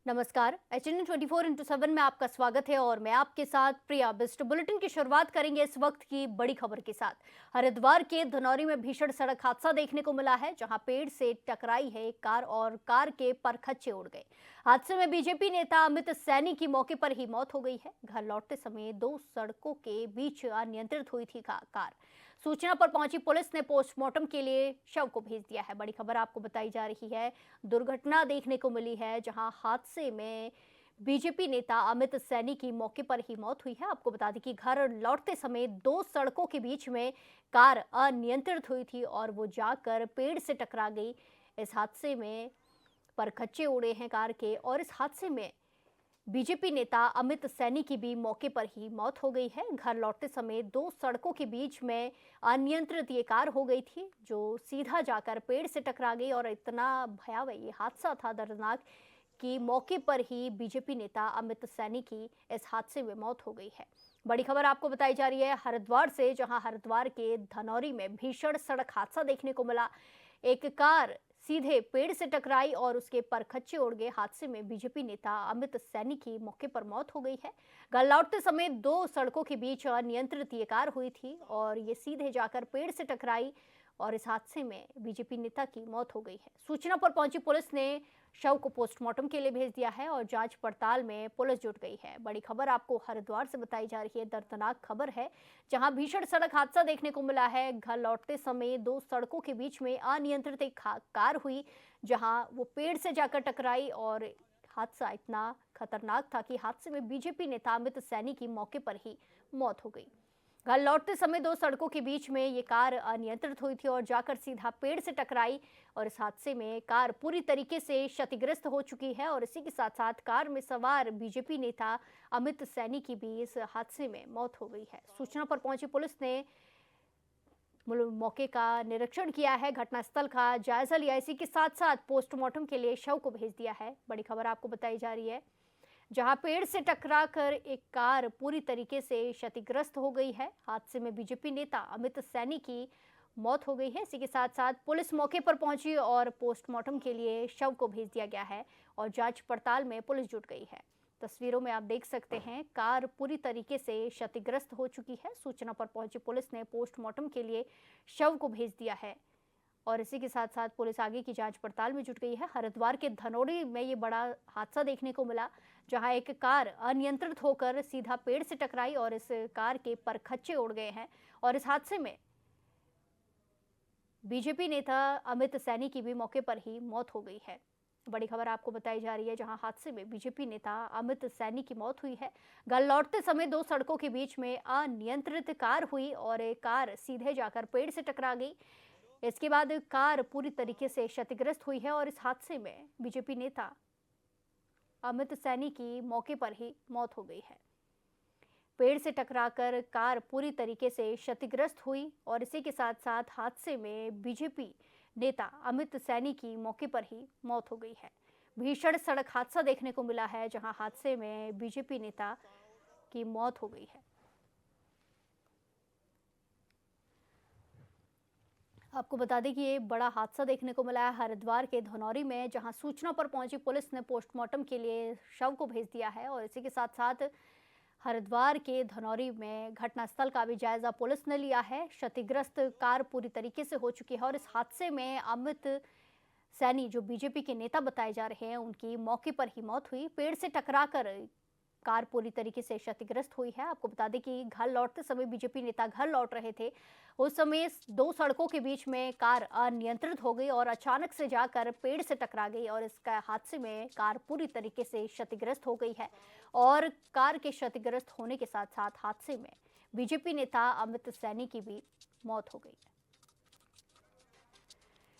नमस्कार। HNN 24x7 में आपका स्वागत है और मैं आपके साथ प्रिया बिस्ट। बुलेटिन की शुरुआत करेंगे इस वक्त की बड़ी खबर के साथ। हरिद्वार के धनौरी में भीषण सड़क हादसा देखने को मिला है, जहां पेड़ से टकराई है कार और कार के परखच्चे उड़ गए। हादसे में बीजेपी नेता अमित सैनी की मौके पर ही मौत हो गई है। घर लौटते समय दो सड़कों के बीच अनियंत्रित हुई थी कार। सूचना पर पहुंची पुलिस ने पोस्टमार्टम के लिए शव को भेज दिया है। बड़ी खबर आपको बताई जा रही है, दुर्घटना देखने को मिली है जहां हादसे में बीजेपी नेता अमित सैनी की मौके पर ही मौत हुई है। आपको बता दें कि घर लौटते समय दो सड़कों के बीच में कार अनियंत्रित हुई थी और वो जाकर पेड़ से टकरा गई। इस हादसे में परखच्चे उड़े हैं कार के और इस हादसे में बीजेपी नेता अमित सैनी की भी मौके पर ही मौत हो गई है। घर लौटते समय दो सड़कों के बीच में अनियंत्रित ये कार हो गई थी, जो सीधा जाकर पेड़ से टकरा गई और इतना भयावह ये हादसा था, दर्दनाक, कि मौके पर ही बीजेपी नेता अमित सैनी की इस हादसे में मौत हो गई है। बड़ी खबर आपको बताई जा रही है हरिद्वार से, जहां हरिद्वार के धनौरी में भीषण सड़क हादसा देखने को मिला। एक कार सीधे पेड़ से टकराई और उसके परखच्चे उड़ गए। हादसे में बीजेपी नेता अमित सैनी की मौके पर मौत हो गई है। घर लौटते समय दो सड़कों के बीच अनियंत्रित ये कार हुई थी और ये सीधे जाकर पेड़ से टकराई और इस हादसे में बीजेपी नेता की मौत हो गई है। सूचना पर पहुंची पुलिस ने शव को पोस्टमार्टम के लिए भेज दिया है और जांच पड़ताल में पुलिस जुट गई है। बड़ी खबर आपको हरिद्वार से बताई जा रही है, दर्दनाक खबर है, जहां भीषण सड़क हादसा देखने को मिला है। घर लौटते समय दो सड़कों के बीच में अनियंत्रित एक कार हुई, जहां वो पेड़ से जाकर टकराई और हादसा इतना खतरनाक था कि हादसे में बीजेपी नेता अमित सैनी की मौके पर ही मौत हो गई। घर लौटते समय दो सड़कों के बीच में ये कार अनियंत्रित हुई थी और जाकर सीधा पेड़ से टकराई और इस हादसे में कार पूरी तरीके से क्षतिग्रस्त हो चुकी है और इसी के साथ साथ कार में सवार बीजेपी नेता अमित सैनी की भी इस हादसे में मौत हो गई है। सूचना पर पहुंची पुलिस ने मौके का निरीक्षण किया है, घटनास्थल का जायजा लिया, इसी के साथ साथ पोस्टमार्टम के लिए शव को भेज दिया है। बड़ी खबर आपको बताई जा रही है, जहां पेड़ से टकराकर एक कार पूरी तरीके से क्षतिग्रस्त हो गई है। हादसे में बीजेपी नेता अमित सैनी की मौत हो गई है। इसी के साथ साथ पुलिस मौके पर पहुंची और पोस्टमार्टम के लिए शव को भेज दिया गया है और जांच पड़ताल में पुलिस जुट गई है। तस्वीरों में आप देख सकते हैं, कार पूरी तरीके से क्षतिग्रस्त हो चुकी है। सूचना पर पहुंची पुलिस ने पोस्टमार्टम के लिए शव को भेज दिया है और इसी के साथ साथ पुलिस आगे की जांच पड़ताल में जुट गई है। हरिद्वार के धनौरी में ये बड़ा हादसा देखने को मिला, जहां एक कार अनियंत्रित होकर सीधा पेड़ से टकराई और इस कार के परखच्चे उड़ गए हैं और इस हादसे में बीजेपी नेता अमित सैनी की भी मौके पर ही मौत हो गई है। बड़ी खबर आपको बताई जा रही है, जहां हादसे में बीजेपी नेता अमित सैनी की मौत हुई है। घर लौटते समय दो सड़कों के बीच में अनियंत्रित कार हुई और एक कार सीधे जाकर पेड़ से टकरा गई। इसके बाद कार पूरी तरीके से क्षतिग्रस्त हुई है और इस हादसे में बीजेपी नेता अमित सैनी की मौके पर ही मौत हो गई है। पेड़ से टकराकर कार पूरी तरीके से क्षतिग्रस्त हुई और इसी के साथ साथ हादसे में बीजेपी नेता अमित सैनी की मौके पर ही मौत हो गई है। भीषण सड़क हादसा देखने को मिला है, जहां हादसे में बीजेपी नेता की मौत हो गई है। आपको बता दें कि ये बड़ा हादसा देखने को मिला है हरिद्वार के धनौरी में, जहां सूचना पर पहुंची पुलिस ने पोस्टमार्टम के लिए शव को भेज दिया है और इसी के साथ साथ हरिद्वार के धनौरी में घटनास्थल का भी जायजा पुलिस ने लिया है। क्षतिग्रस्त कार पूरी तरीके से हो चुकी है और इस हादसे में अमित सैनी, जो बीजेपी के नेता बताए जा रहे हैं, उनकी मौके पर ही मौत हुई। पेड़ से टकराकर कार पूरी तरीके से क्षतिग्रस्त हुई है। आपको बता दें कि घर लौटते समय बीजेपी नेता घर लौट रहे थे, उस समय दो सड़कों के बीच में कार अनियंत्रित हो गई और अचानक से जाकर पेड़ से टकरा गई और इसका हादसे में कार पूरी तरीके से क्षतिग्रस्त हो गई है और कार के क्षतिग्रस्त होने के साथ साथ हादसे में बीजेपी नेता अमित सैनी की भी मौत हो गई है।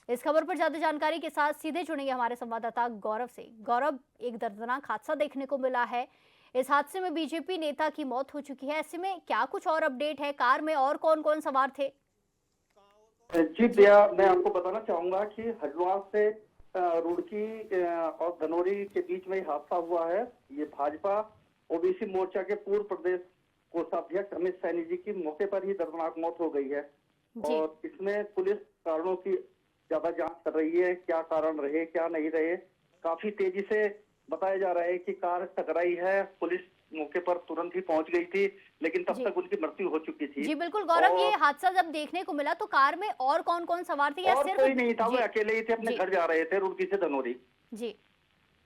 इस खबर पर ज्यादा जानकारी के साथ सीधे जुड़ेंगे हमारे संवाददाता गौरव से। गौरव, एक दर्दनाक हादसा देखने को मिला है, इस हादसे में बीजेपी नेता की मौत हो चुकी है, ऐसे में क्या कुछ और अपडेट है? कार में और कौन कौन सवार थे? जी भैया, मैं आपको बताना चाहूंगा कि हरिद्वार से रुड़की और धनौरी के बीच में हादसा हुआ है। ये भाजपा ओबीसी मोर्चा के पूर्व प्रदेश कोषाध्यक्ष अमित सैनी जी की मौके पर ही दर्दनाक मौत हो गई है और इसमें पुलिस कारणों की ज्यादा जांच कर रही है, क्या कारण रहे क्या नहीं रहे। काफी तेजी से बताया जा रहा है कि कार टकराई है, पुलिस मौके पर तुरंत ही पहुंच गई थी, लेकिन तब जी तक उनकी मृत्यु हो चुकी थी। जी बिल्कुल गौरव, ये और हादसा जब देखने को मिला तो कार में और कौन कौन सवार थे या और सिर्फ? कोई नहीं था, वे जी अकेले ही थे, अपने जी घर जा रहे थे रुड़की से धनौरी। जी।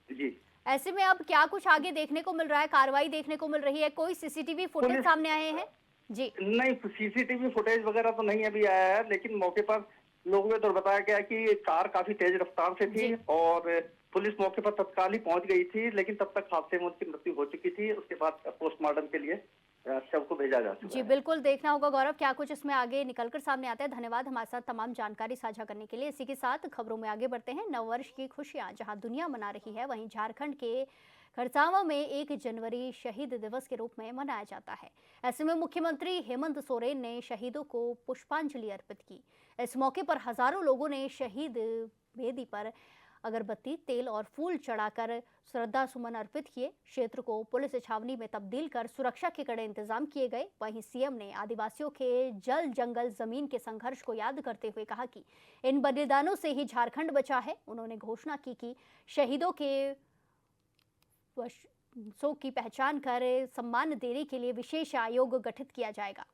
जी। ऐसे में अब क्या कुछ आगे देखने को मिल रहा है, कार्रवाई देखने को मिल रही है, कोई सीसीटीवी फुटेज पुलिस सामने आए हैं? जी नहीं, सीसीटीवी फुटेज वगैरह तो नहीं अभी आया है, लेकिन मौके पर लोगों ने तो बताया गया कि कार काफी तेज रफ्तार से थी जी और पुलिस मौके पर तत्काल ही पहुंच गई थी, लेकिन तब तक हादसे में उनकी मृत्यु हो चुकी थी। उसके बाद पोस्टमार्टम के लिए शव को भेजा जा चुका जी है। बिल्कुल, देखना होगा गौरव क्या कुछ इसमें आगे निकलकर सामने आता है। धन्यवाद हमारे साथ तमाम जानकारी साझा करने के लिए। इसी के साथ खबरों में आगे बढ़ते हैं। नववर्ष की खुशियां जहां दुनिया मना रही है, वहीं झारखंड के खरसावां में 1 जनवरी शहीद दिवस के रूप में मनाया जाता है। ऐसे में मुख्यमंत्री हेमंत सोरेन ने शहीदों को पुष्पांजलि अर्पित की। इस मौके पर हजारों लोगों ने शहीद वेदी पर अगरबत्ती, तेल और फूल चढ़ाकर श्रद्धा सुमन अर्पित किए। क्षेत्र को पुलिस छावनी में तब्दील कर सुरक्षा के कड़े इंतजाम किए गए। वहीं सीएम ने आदिवासियों के जल जंगल जमीन के संघर्ष को याद करते हुए कहा कि इन बलिदानों से ही झारखंड बचा है। उन्होंने घोषणा की कि शहीदों के वर्षों की पहचान कर सम्मान देने के लिए विशेष आयोग गठित किया जाएगा।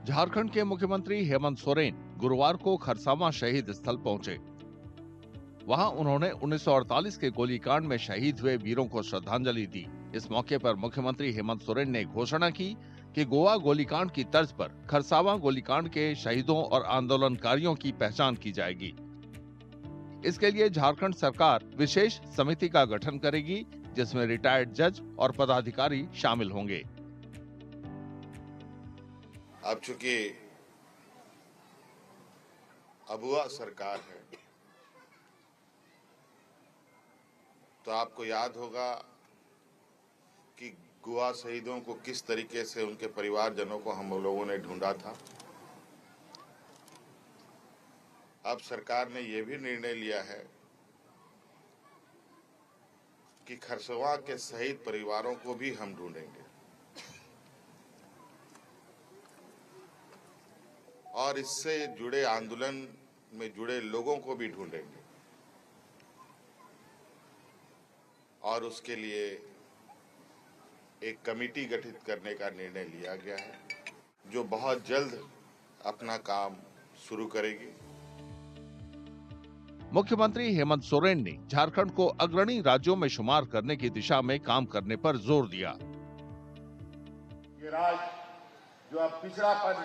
झारखंड के मुख्यमंत्री हेमंत सोरेन गुरुवार को खरसावां शहीद स्थल पहुंचे। वहां उन्होंने 1948 के गोलीकांड में शहीद हुए वीरों को श्रद्धांजलि दी। इस मौके पर मुख्यमंत्री हेमंत सोरेन ने घोषणा की कि गोवा गोलीकांड की तर्ज पर खरसावां गोलीकांड के शहीदों और आंदोलनकारियों की पहचान की जाएगी। इसके लिए झारखंड सरकार विशेष समिति का गठन करेगी, जिसमें रिटायर्ड जज और पदाधिकारी शामिल होंगे। अब चूंकि अबुआ सरकार है, तो आपको याद होगा कि गोवा शहीदों को किस तरीके से उनके परिवारजनों को हम लोगों ने ढूंढा था। अब सरकार ने यह भी निर्णय लिया है कि खरसवां के शहीद परिवारों को भी हम ढूंढेंगे और इससे जुड़े आंदोलन में जुड़े लोगों को भी ढूंढेंगे और उसके लिए एक कमेटी गठित करने का निर्णय लिया गया है, जो बहुत जल्द अपना काम शुरू करेगी। मुख्यमंत्री हेमंत सोरेन ने झारखंड को अग्रणी राज्यों में शुमार करने की दिशा में काम करने पर जोर दिया। ये राज्य जो अब पिछड़ापन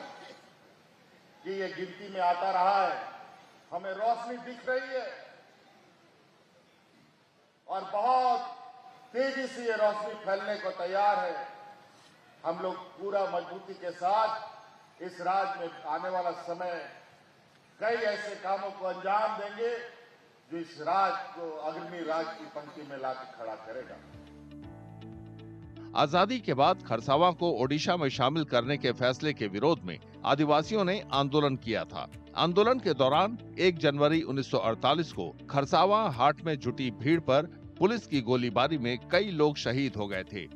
की ये गिनती में आता रहा है, हमें रोशनी दिख रही है और बहुत तेजी से ये रोशनी फैलने को तैयार है। हम लोग पूरा मजबूती के साथ इस राज्य में आने वाला समय कई ऐसे कामों को अंजाम देंगे जो इस राज्य को अग्रणी राज्य की पंक्ति में लाकर खड़ा करेगा। आजादी के बाद खरसावां को ओडिशा में शामिल करने के फैसले के विरोध में आदिवासियों ने आंदोलन किया था। आंदोलन के दौरान 1 जनवरी 1948 को खरसावां हाट में जुटी भीड़ पर पुलिस की गोलीबारी में कई लोग शहीद हो गए थे।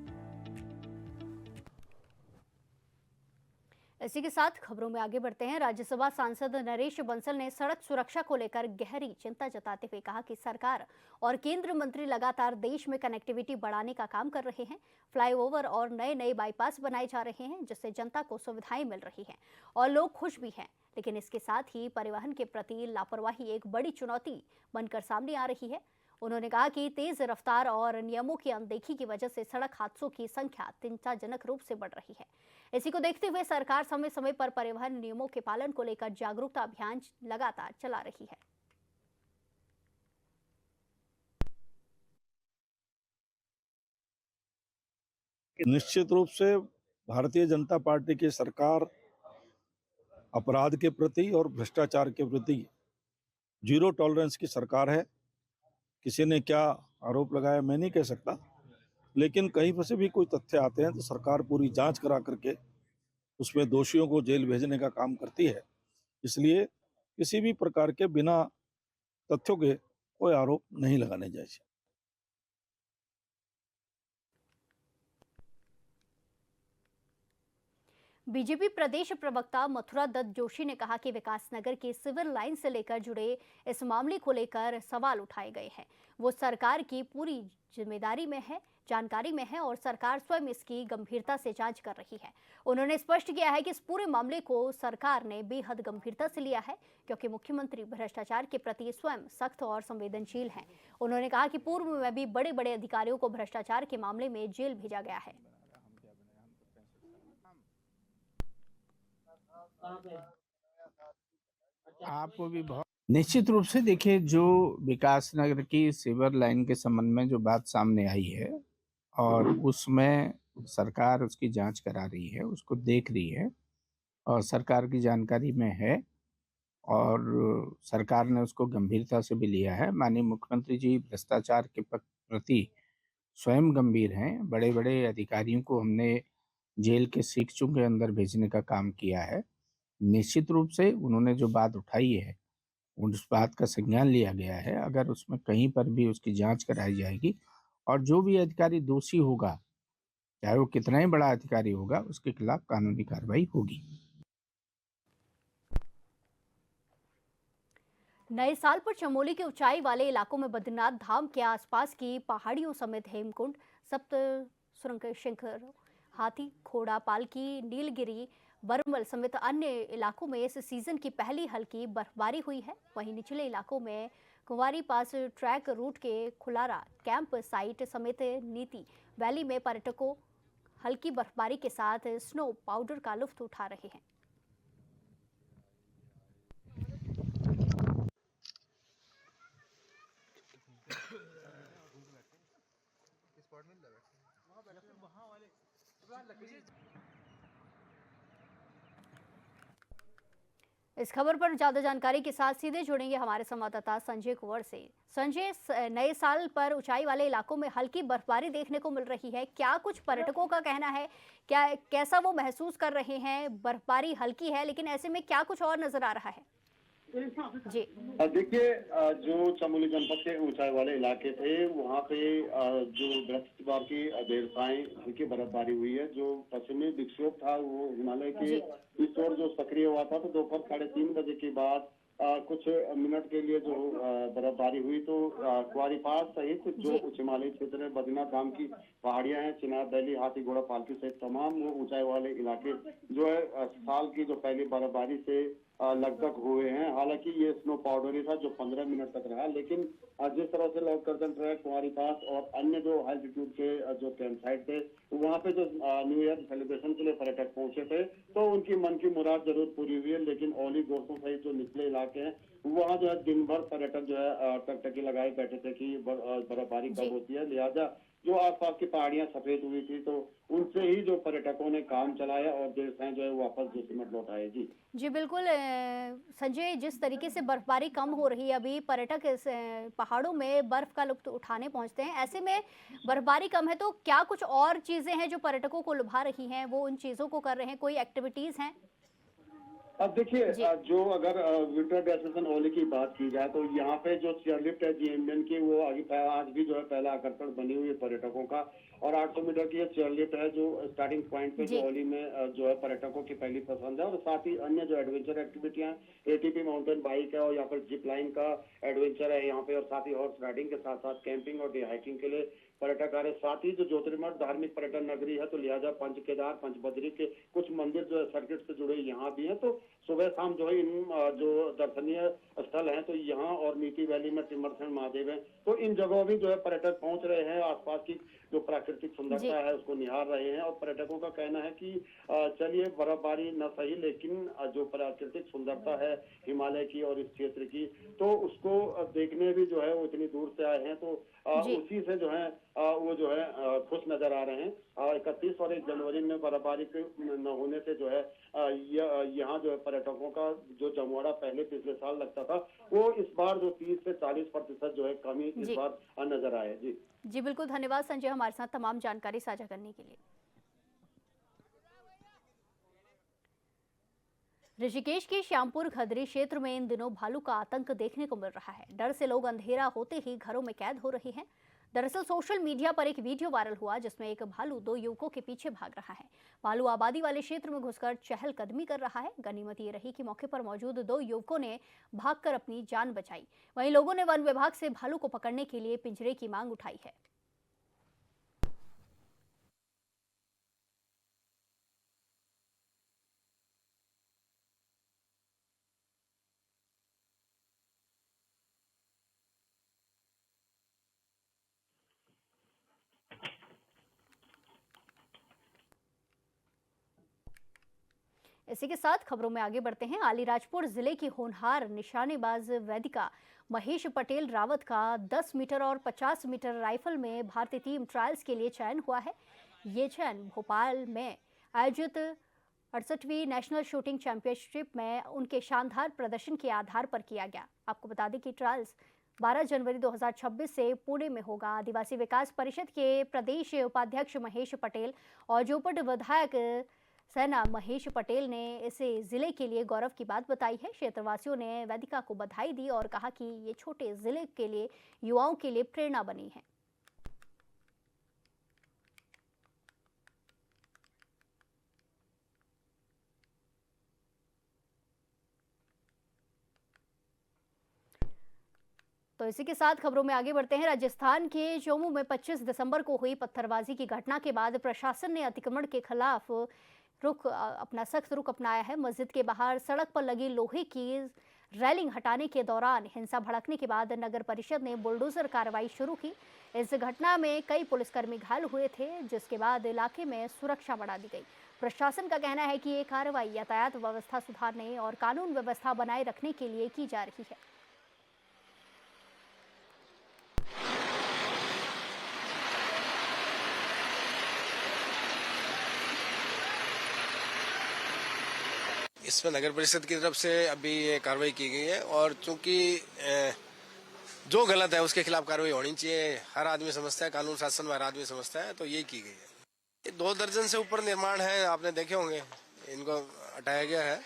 इसी के साथ खबरों में आगे बढ़ते हैं। राज्यसभा सांसद नरेश बंसल ने सड़क सुरक्षा को लेकर गहरी चिंता जताते हुए कहा कि सरकार और केंद्र मंत्री लगातार देश में कनेक्टिविटी बढ़ाने का काम कर रहे हैं। फ्लाईओवर और नए नए बाईपास बनाए जा रहे हैं, जिससे जनता को सुविधाएं मिल रही हैं और लोग खुश भी हैं। लेकिन इसके साथ ही परिवहन के प्रति लापरवाही एक बड़ी चुनौती बनकर सामने आ रही है। उन्होंने कहा कि तेज रफ्तार और नियमों की अनदेखी की वजह से सड़क हादसों की संख्या चिंताजनक रूप से बढ़ रही है। इसी को देखते हुए सरकार समय समय पर परिवहन नियमों के पालन को लेकर जागरूकता अभियान लगातार चला रही है। निश्चित रूप से भारतीय जनता पार्टी की सरकार अपराध के प्रति और भ्रष्टाचार के प्रति जीरो टॉलरेंस की सरकार है। किसी ने क्या आरोप लगाया मैं नहीं कह सकता, लेकिन कहीं पर से भी कोई तथ्य आते हैं तो सरकार पूरी जांच करा करके उसमें दोषियों को जेल भेजने का काम करती है। इसलिए किसी भी प्रकार के बिना तथ्यों के कोई आरोप नहीं लगाने चाहिए। बीजेपी प्रदेश प्रवक्ता मथुरा दत्त जोशी ने कहा कि विकासनगर की सिविल लाइन से लेकर जुड़े इस मामले को लेकर सवाल उठाए गए हैं। वो सरकार की पूरी जिम्मेदारी में है, जानकारी में है और सरकार स्वयं इसकी गंभीरता से जांच कर रही है। उन्होंने स्पष्ट किया है कि इस पूरे मामले को सरकार ने बेहद गंभीरता से लिया है, क्योंकि मुख्यमंत्री भ्रष्टाचार के प्रति स्वयं सख्त और संवेदनशील हैं। उन्होंने कहा कि पूर्व में भी बड़े बड़े अधिकारियों को भ्रष्टाचार के मामले में जेल भेजा गया है। आपको भी बहुत निश्चित रूप से देखिए, जो विकास नगर की सीवर लाइन के संबंध में जो बात सामने आई है और उसमें सरकार उसकी जांच करा रही है, उसको देख रही है और सरकार की जानकारी में है और सरकार ने उसको गंभीरता से भी लिया है। माननीय मुख्यमंत्री जी भ्रष्टाचार के प्रति स्वयं गंभीर हैं। बड़े बड़े अधिकारियों को हमने जेल के सीखचों के अंदर भेजने का काम किया है। निश्चित रूप से उन्होंने जो बात उठाई है उस बात का संज्ञान लिया गया है। अगर उसमें कहीं पर भी उसकी जांच कराई जाएगी और जो भी अधिकारी दोषी होगा, चाहे वो कितना ही बड़ा अधिकारी होगा, उसके खिलाफ कानूनी कार्रवाई होगी। नए साल पर चमोली के ऊंचाई वाले इलाकों में बद्रीनाथ धाम के आसपास की पहाड़ियों समेत हेमकुंड, सप्त शिखर, हाथी घोड़ा पालकी, नीलगिरी, बरमल समेत अन्य इलाकों में इस सीजन की पहली हल्की बर्फबारी हुई है। वहीं निचले इलाकों में कुंवारी पास ट्रैक रूट के खुलारा कैंप साइट समेत नीति वैली में पर्यटकों हल्की बर्फबारी के साथ स्नो पाउडर का लुत्फ उठा रहे हैं। इस खबर पर ज्यादा जानकारी के साथ सीधे जुड़ेंगे हमारे संवाददाता संजय कुंवर से। संजय, नए साल पर ऊंचाई वाले इलाकों में हल्की बर्फबारी देखने को मिल रही है, क्या कुछ पर्यटकों का कहना है, क्या कैसा वो महसूस कर रहे हैं? बर्फबारी हल्की है, लेकिन ऐसे में क्या कुछ और नजर आ रहा है? जी देखिए, जो चमोली जनपद के ऊंचाई वाले इलाके थे वहाँ पे जो बृहस्पतिवार की देर सायं हल्की बर्फबारी हुई है। जो पश्चिमी विक्षोभ था वो हिमालय के इस ओर जो सक्रिय हुआ था, तो दोपहर 3:30 बजे के बाद कुछ मिनट के लिए जो बर्फबारी हुई, तो कुंवारी पास सहित जो उच्च हिमालयी क्षेत्र है, बद्रीनाथ धाम की पहाड़ियां हैं, चिनाब वैली, हाथी घोड़ा पालकी सहित तमाम वो ऊंचाई वाले इलाके जो है साल की जो पहली बर्फबारी से लगभग हुए हैं। हालांकि ये स्नो पाउडर ही था जो 15 मिनट तक रहा, लेकिन जिस तरह से लॉर्ड कर्जन ट्रैक, कुंवारी पास और अन्य जो एल्टीट्यूड के जो कैंप साइट थे, वहाँ पे जो न्यू ईयर सेलिब्रेशन के लिए पर्यटक पहुंचे थे, तो उनकी मन की मुराद जरूर पूरी हुई है। लेकिन औली गोरसों सहित जो निचले इलाके हैं वहाँ जो है दिन भर पर्यटक जो है टकटकी लगाए बैठे थे कि बर्फबारी कब होती है। लिहाजा जो आसपास की पहाड़ियां सफेद हुई थी, तो उनसे ही जो पर्यटकों ने काम चलाया और देर से जो है वापस जोशीमठ लौट आए। जी बिल्कुल संजय, जिस तरीके से बर्फबारी कम हो रही है, अभी पर्यटक इस पहाड़ों में बर्फ का लुत्फ उठाने पहुंचते हैं, ऐसे में बर्फबारी कम है तो क्या कुछ और चीजें हैं जो पर्यटकों को लुभा रही हैं? वो उन चीजों को कर रहे हैं, कोई एक्टिविटीज हैं? अब देखिए, जो अगर विंटर डेस्टिनेशन ओली की बात की जाए तो यहाँ पे जो चेयरलिफ्ट है जीएमबीएन की, वो आज भी जो है पहला आकर्षण बनी हुई है पर्यटकों का। और 800 मीटर की ये चेयरलिफ्ट है जो स्टार्टिंग पॉइंट पे जो ओली में जो है पर्यटकों की पहली पसंद है। और साथ ही अन्य जो एडवेंचर एक्टिविटियां, एटीपी माउंटेन बाइक है और यहाँ पर जिप लाइन का एडवेंचर है यहाँ पे, और साथ ही हॉर्स राइडिंग के साथ साथ कैंपिंग और डे हाइकिंग के लिए पर्यटक आ रहे। साथ ही जो ज्योतिर्मठ धार्मिक पर्यटन नगरी है, तो लिहाजा पंच केदार, पंच बद्री के कुछ मंदिर जो है सर्किट से जुड़े यहाँ भी हैं। तो सुबह शाम जो है इन जो दर्शनीय स्थल हैं, तो यहाँ और नीति वैली में टिम्बरसेन महादेव है, तो इन जगहों भी जो है पर्यटक पहुंच रहे हैं। आसपास की जो प्राकृतिक सुंदरता है उसको निहार रहे हैं। और पर्यटकों का कहना है कि चलिए बर्फबारी न सही, लेकिन जो प्राकृतिक सुंदरता है हिमालय की और इस क्षेत्र की, तो उसको देखने भी जो है वो इतनी दूर से आए हैं, तो उसी से जो है वो जो है खुश नजर आ रहे हैं। 31 और 1 जनवरी में बर्फबारी न होने से जो है यहाँ जो है पर्यटकों का जो जमवाड़ा पहले पिछले साल लगता था, वो इस बार जो 30 से 40% जो है कमी इस बार नजर आए। जी बिल्कुल, धन्यवाद संजय हमारे साथ तमाम जानकारी साझा करने के लिए। ऋषिकेश के श्यामपुर खदरी क्षेत्र में इन दिनों भालू का आतंक देखने को मिल रहा है। डर से लोग अंधेरा होते ही घरों में कैद हो रहे हैं। दरअसल सोशल मीडिया पर एक वीडियो वायरल हुआ जिसमें एक भालू 2 युवकों के पीछे भाग रहा है। भालू आबादी वाले क्षेत्र में घुसकर चहलकदमी कर रहा है। गनीमत ये रही कि मौके पर मौजूद 2 युवकों ने भागकर अपनी जान बचाई। वहीं लोगों ने वन विभाग से भालू को पकड़ने के लिए पिंजरे की मांग उठाई है। इसी के साथ खबरों में आगे बढ़ते हैं। अलीराजपुर जिले की होनहार निशानेबाज वैदिका महेश पटेल रावत का 10 मीटर और 50 मीटर राइफल में भारतीय टीम ट्रायल्स के लिए चयन हुआ है। ये चयन भोपाल में आयोजित 68वीं नेशनल शूटिंग चैंपियनशिप में उनके शानदार प्रदर्शन के आधार पर किया गया। आपको बता दें कि ट्रायल्स 12 जनवरी 2026 से पुणे में होगा। आदिवासी विकास परिषद के प्रदेश उपाध्यक्ष महेश पटेल और जोपट विधायक सेना महेश पटेल ने इसे जिले के लिए गौरव की बात बताई है। क्षेत्रवासियों ने वैदिका को बधाई दी और कहा कि ये छोटे जिले के लिए युवाओं के लिए प्रेरणा बनी है। तो इसी के साथ खबरों में आगे बढ़ते हैं। राजस्थान के चोमू में 25 दिसंबर को हुई पत्थरबाजी की घटना के बाद प्रशासन ने अतिक्रमण के खिलाफ अपना सख्त रुख अपनाया है। मस्जिद के बाहर सड़क पर लगी लोहे की रेलिंग हटाने के दौरान हिंसा भड़कने के बाद नगर परिषद ने बुलडोजर कार्रवाई शुरू की। इस घटना में कई पुलिसकर्मी घायल हुए थे, जिसके बाद इलाके में सुरक्षा बढ़ा दी गई। प्रशासन का कहना है कि ये कार्रवाई यातायात व्यवस्था सुधारने और कानून व्यवस्था बनाए रखने के लिए की जा रही है। इसमें नगर परिषद की तरफ से अभी ये कार्रवाई की गई है और चूंकि जो गलत है उसके खिलाफ कार्रवाई होनी चाहिए। हर आदमी समझता है, कानून शासन में हर आदमी समझता है, तो यही की गई है। ये 2 दर्जन से ऊपर निर्माण है, आपने देखे होंगे। इनको हटाया गया है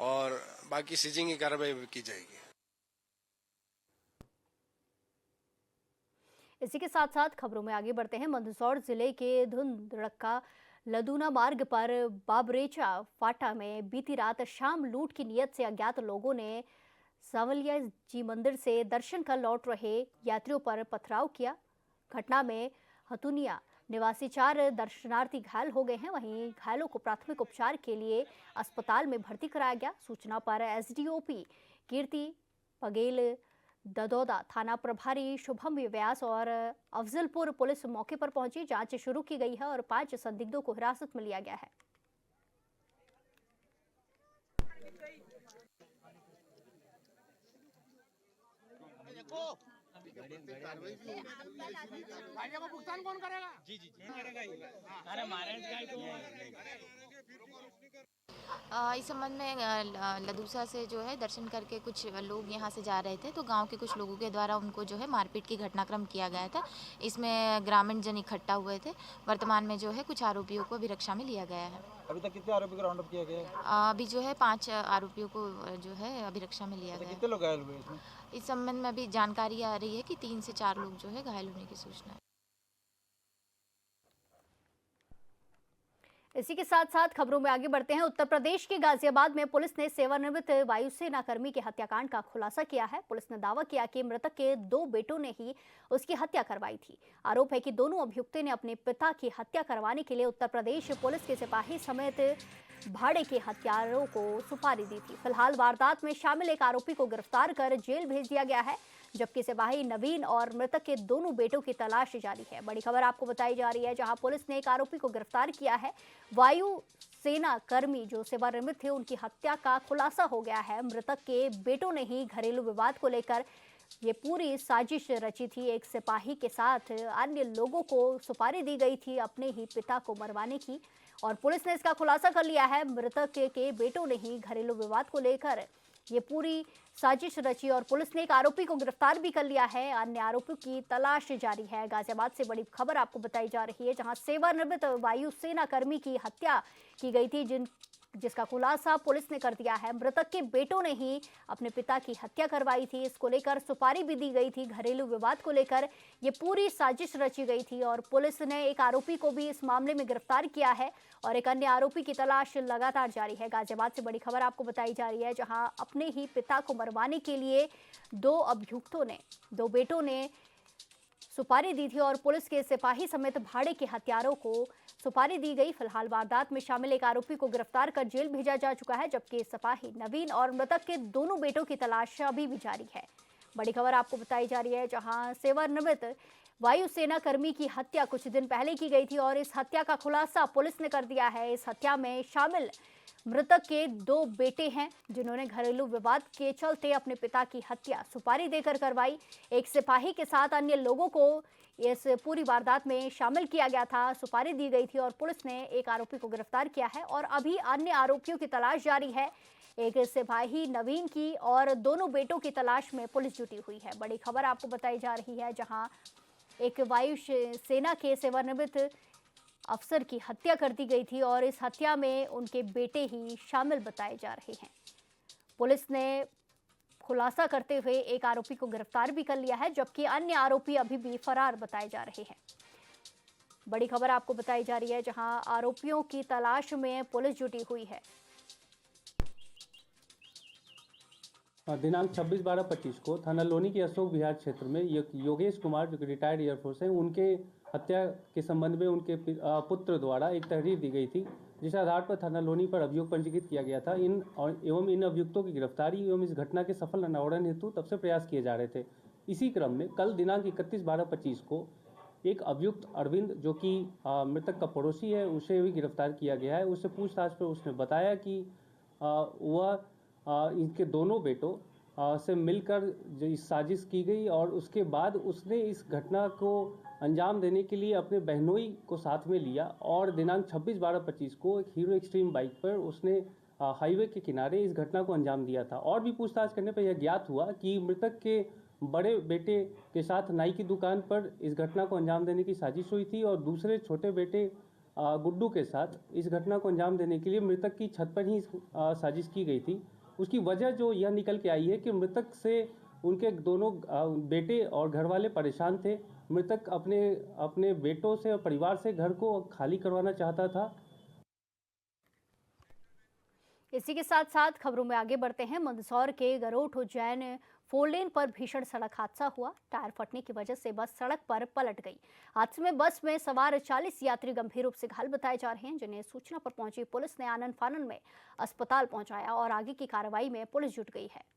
और बाकी सीजिंग की कार्रवाई की जाएगी। इसी के साथ साथ खबरों में आगे बढ़ते हैं। मंदसौर जिले के धुंधड़क्का लदूना मार्ग पर बाबरेचा फाटा में बीती रात शाम लूट की नीयत से अज्ञात लोगों ने सावलिया जी मंदिर से दर्शन कर लौट रहे यात्रियों पर पथराव किया। घटना में हतुनिया निवासी 4 दर्शनार्थी घायल हो गए हैं। वहीं घायलों को प्राथमिक उपचार के लिए अस्पताल में भर्ती कराया गया। सूचना पर एसडीओपी कीर्ति बघेल, ददौदा थाना प्रभारी शुभम व्यास और अफजलपुर पुलिस मौके पर पहुंची। जांच शुरू की गई है और 5 संदिग्धों को हिरासत में लिया गया है। भुगतान कौन करेगा? जी अरे इस संबंध में लदूसा से जो है दर्शन करके कुछ लोग यहाँ से जा रहे थे, तो गांव के कुछ लोगों के द्वारा उनको जो है मारपीट की घटनाक्रम किया गया था। इसमें ग्रामीण जन इकट्ठा हुए थे। वर्तमान में जो है कुछ आरोपियों को अभिरक्षा में लिया गया है। अभी तक कितने आरोपियों को राउंड अप किया गया है? अभी जो है 5 आरोपियों को जो है अभिरक्षा में लिया गया है। कितने लोग घायल हुए इसमें? इस संबंध में अभी जानकारी आ रही है कि 3 से 4 लोग जो है घायल होने की सूचना है। इसी के साथ साथ खबरों में आगे बढ़ते हैं। उत्तर प्रदेश के गाजियाबाद में पुलिस ने सेवानिवृत्त वायुसेना कर्मी के हत्याकांड का खुलासा किया है। पुलिस ने दावा किया कि मृतक के 2 बेटों ने ही उसकी हत्या करवाई थी। आरोप है कि दोनों अभियुक्तों ने अपने पिता की हत्या करवाने के लिए उत्तर प्रदेश पुलिस के सिपाही समेत भाड़े के हत्यारों को सुपारी दी थी। फिलहाल वारदात में शामिल एक आरोपी को गिरफ्तार कर जेल भेज दिया गया है, जबकि सिपाही नवीन और मृतक के दोनों बेटों की तलाश जारी है। बड़ी खबर आपको बताई जा रही है, जहां पुलिस ने एक आरोपी को गिरफ्तार किया है। वायु सेना कर्मी जो सेवानिवृत्त थे, उनकी हत्या का खुलासा हो गया है। मृतक के बेटों ने ही घरेलू विवाद को लेकर ये पूरी साजिश रची थी। एक सिपाही के साथ अन्य लोगों को सुपारी दी गई थी अपने ही पिता को मरवाने की, और पुलिस ने इसका खुलासा कर लिया है। मृतक के बेटों ने ही घरेलू विवाद को लेकर ये पूरी साजिश रची और पुलिस ने एक आरोपी को गिरफ्तार भी कर लिया है। अन्य आरोपियों की तलाश जारी है। गाजियाबाद से बड़ी खबर आपको बताई जा रही है, जहां सेवानिवृत्त वायुसेना कर्मी की हत्या की गई थी, जिसका खुलासा पुलिस ने कर दिया है। मृतक के बेटों ने ही अपने पिता की हत्या करवाई थी। इसको लेकर सुपारी भी दी गई थी। घरेलू विवाद को लेकर ये पूरी साजिश रची गई थी और पुलिस ने एक आरोपी को भी इस मामले में गिरफ्तार किया है और एक अन्य आरोपी की तलाश लगातार जारी है। गाजियाबाद से बड़ी खबर आपको बताई जा रही है, जहां अपने ही पिता को मरवाने के लिए दो बेटों ने सुपारी दी थी और पुलिस के सिपाही समेत भाड़े के हथियारों को सुपारी दी गई। फिलहाल वारदात में शामिल एक आरोपी को गिरफ्तार कर जेल भेजा जा चुका है, जबकि सिपाही नवीन और मृतक के दोनों बेटों की तलाश अभी भी जारी है। बड़ी खबर आपको बताई जा रही है, जहां सेवानिवृत्त वायुसेना कर्मी की हत्या कुछ दिन पहले की गई थी और इस हत्या का खुलासा पुलिस ने कर दिया है। इस हत्या में शामिल मृतक के 2 बेटे हैं, जिन्होंने घरेलू विवाद के चलते अपने पिता की हत्या सुपारी देकर करवाई। एक सिपाही के साथ अन्य लोगों को इस पूरी वारदात में शामिल किया गया था। सुपारी दी गई थी और पुलिस ने एक आरोपी को गिरफ्तार किया है और अभी अन्य आरोपियों की तलाश जारी है। एक सिपाही नवीन की और दोनों बेटों की तलाश में पुलिस जुटी हुई है। बड़ी खबर आपको बताई जा रही है, जहां एक वायु सेना के सेवानिवृत्त अफसर की हत्या कर दी गई थी और इस हत्या में उनके बेटे ही शामिल बताए जा रहे हैं। पुलिस ने खुलासा करते हुए एक आरोपी को गिरफ्तार भी कर लिया है, जबकि अन्य आरोपी अभी भी फरार बताए जा रहे हैं। बड़ी खबर आपको बताई जा रही है, जहां आरोपियों की तलाश में पुलिस जुटी हुई है। दिनांक 26/12/25 को थाना लोनी के अशोक विहार क्षेत्र में योगेश कुमार, जो कि रिटायर्ड एयरफोर्स हैं, उनके हत्या के संबंध में उनके पुत्र द्वारा एक तहरीर दी गई थी, जिस आधार पर थाना लोनी पर अभियोग पंजीकृत किया गया था। इन अभियुक्तों की गिरफ्तारी एवं इस घटना के सफल अनावरण हेतु तब से प्रयास किए जा रहे थे। इसी क्रम में कल दिनांक 31/12/25 को एक अभियुक्त अरविंद, जो कि मृतक का पड़ोसी है, उसे भी गिरफ्तार किया गया है। उससे पूछताछ पर उसने बताया कि वह इनके दोनों बेटों से मिलकर जो इस साजिश की गई और उसके बाद उसने इस घटना को अंजाम देने के लिए अपने बहनोई को साथ में लिया और दिनांक 26/12/25 को एक हीरो एक्सट्रीम बाइक पर उसने हाईवे के किनारे इस घटना को अंजाम दिया था। और भी पूछताछ करने पर यह ज्ञात हुआ कि मृतक के बड़े बेटे के साथ नाई की दुकान पर इस घटना को अंजाम देने की साजिश हुई थी और दूसरे छोटे बेटे गुड्डू के साथ इस घटना को अंजाम देने के लिए मृतक की छत पर ही साजिश की गई थी। उसकी वजह जो यह निकल के आई है कि मृतक से उनके दोनों बेटे और घर वाले परेशान थे। मृतक अपने बेटों से और परिवार से घर को खाली करवाना चाहता था। इसी के साथ साथ खबरों में आगे बढ़ते हैं। मंदसौर के गरोठ उज्जैन 4 लेन पर भीषण सड़क हादसा हुआ। टायर फटने की वजह से बस सड़क पर पलट गई। हादसे में बस में सवार 40 यात्री गंभीर रूप से घायल बताए जा रहे हैं, जिन्हें सूचना पर पहुंची पुलिस ने आनन फानन में अस्पताल पहुंचाया और आगे की कार्रवाई में पुलिस जुट गई है।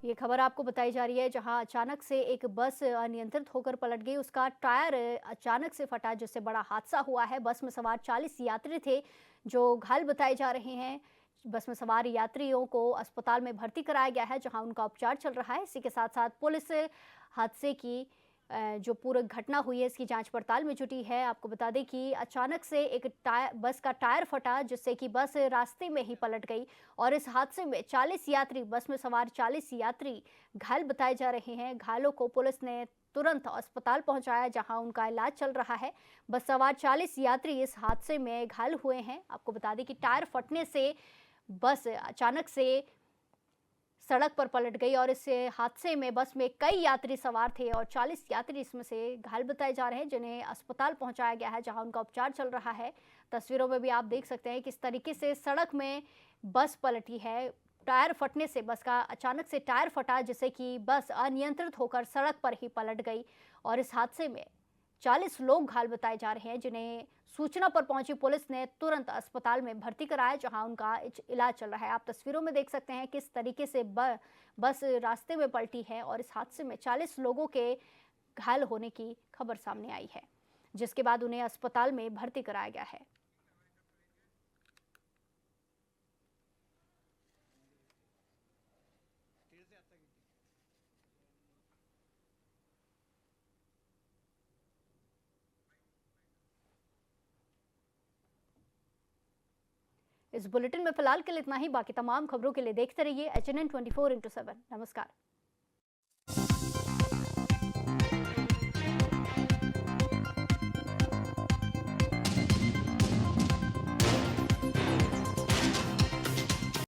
ये खबर आपको बताई जा रही है, जहां अचानक से एक बस अनियंत्रित होकर पलट गई। उसका टायर अचानक से फटा, जिससे बड़ा हादसा हुआ है। बस में सवार 40 यात्री थे जो घायल बताए जा रहे हैं। बस में सवार यात्रियों को अस्पताल में भर्ती कराया गया है, जहां उनका उपचार चल रहा है। इसी के साथ साथ पुलिस हादसे की जो पूरी घटना हुई है इसकी जांच पड़ताल में जुटी है। आपको बता दें कि अचानक से एक बस का टायर फटा, जिससे कि बस रास्ते में ही पलट गई और इस हादसे में 40 यात्री, बस में सवार 40 यात्री घायल बताए जा रहे हैं। घायलों को पुलिस ने तुरंत अस्पताल पहुंचाया, जहां उनका इलाज चल रहा है। बस सवार 40 यात्री इस हादसे में घायल हुए हैं। आपको बता दें कि टायर फटने से बस अचानक से सड़क पर पलट गई और इस हादसे में बस में कई यात्री सवार थे और 40 यात्री इसमें से घायल बताए जा रहे हैं, जिन्हें अस्पताल पहुंचाया गया है, जहां उनका उपचार चल रहा है। तस्वीरों में भी आप देख सकते हैं किस तरीके से सड़क में बस पलटी है। टायर फटने से बस का अचानक से टायर फटा, जिससे कि बस अनियंत्रित होकर सड़क पर ही पलट गई और इस हादसे में 40 लोग घायल बताए जा रहे हैं, जिन्हें सूचना पर पहुंची पुलिस ने तुरंत अस्पताल में भर्ती कराया, जहां उनका इलाज चल रहा है। आप तस्वीरों में देख सकते हैं किस तरीके से बस रास्ते में पलटी है और इस हादसे में 40 लोगों के घायल होने की खबर सामने आई है, जिसके बाद उन्हें अस्पताल में भर्ती कराया गया है। इस बुलेटिन में फिलहाल के लिए इतना ही। बाकी तमाम खबरों के लिए देखते रहिए HNN 24/7। नमस्कार।